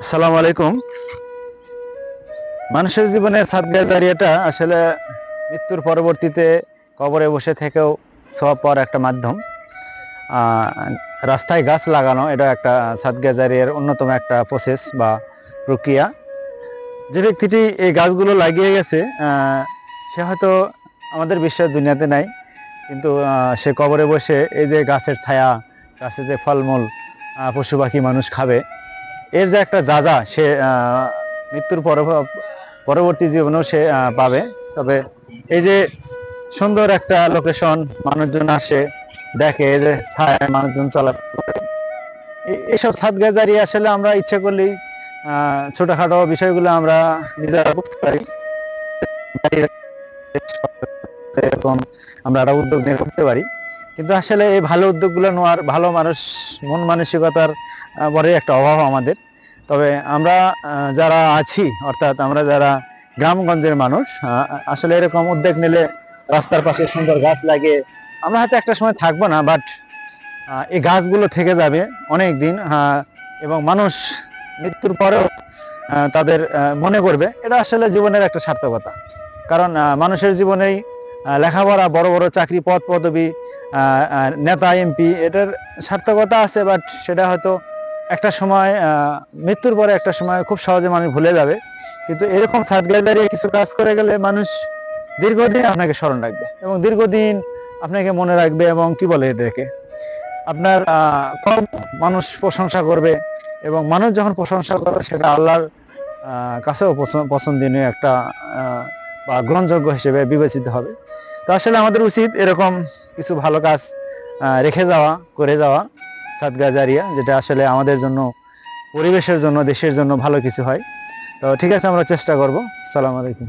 আসসালামু আলাইকুম। মানুষের জীবনে সাদকা জারিয়াটা আসলে মৃত্যুর পরবর্তীতে কবরে বসে থেকেও সওয়াব পাওয়ার একটা মাধ্যম। আহ, রাস্তায় গাছ লাগানো এটা একটা সাদকা জারিয়ার অন্যতম একটা প্রসেস বা প্রক্রিয়া। যে ব্যক্তিটি এই গাছগুলো লাগিয়ে গেছে সে হয়তো আমাদের বিশ্বের দুনিয়াতে নাই, কিন্তু সে কবরে বসে এই যে গাছের ছায়া, গাছে যে ফলমূল পশু পাখি মানুষ খাবে, এর যে একটা যা সে মৃত্যুর পরবর্তী জীবনেও সে পাবে। তবে এই যে সুন্দর একটা লোকেশন, মানুষজন আসে দেখে, এই যে ছায়ায় মানুষজন চলাফেরা করে, এইসব সাদকা জারিয়া আসলে আমরা ইচ্ছা করলেই ছোটখাটো বিষয়গুলো আমরা নিজেরা করতে পারি। এরকম আমরা একটা উদ্যোগ নিয়ে করতে পারি, কিন্তু আসলে এই ভালো উদ্যোগগুলো নেওয়ার ভালো মানুষ মন মানসিকতার বড়ই একটা অভাব আমাদের। তবে আমরা যারা আছি, অর্থাৎ আমরা যারা গ্রামগঞ্জের মানুষ, আসলে এরকম উদ্যোগ নিলে রাস্তার পাশে সুন্দর গাছ লাগে, আমরা হয়তো একটা সময় থাকবো না, বাট এই গাছগুলো থেকে যাবে অনেক দিন, এবং মানুষ মৃত্যুর পরেও তাদের মনে করবে। এটা আসলে জীবনের একটা সার্থকতা। কারণ মানুষের জীবনেই লেখাপড়া, বড় বড় চাকরি, পদ পদবি, নেতা এমপি, এটার সার্থকতা আছে, বাট সেটা হয়তো একটা সময় মৃত্যুর পরে একটা সময় খুব সহজে মানুষ ভুলে যাবে। কিন্তু এরকম সাদগায় দাঁড়িয়ে কিছু কাজ করে গেলে মানুষ দীর্ঘদিন আপনাকে স্মরণ রাখবে এবং দীর্ঘদিন আপনাকে মনে রাখবে, এবং কি বলে এটাকে, আপনার কম মানুষ প্রশংসা করবে। এবং মানুষ যখন প্রশংসা করবে সেটা আল্লাহর কাছেও পছন্দনীয় একটা বা গ্রহণযোগ্য হিসেবে বিবেচিত হবে। তো আসলে আমাদের উচিত এরকম কিছু ভালো কাজ রেখে যাওয়া, করে যাওয়া, সাদকা জারিয়া, যেটা আসলে আমাদের জন্য, পরিবেশের জন্য, দেশের জন্য ভালো কিছু হয়। তো ঠিক আছে, আমরা চেষ্টা করব। আসসালামু আলাইকুম।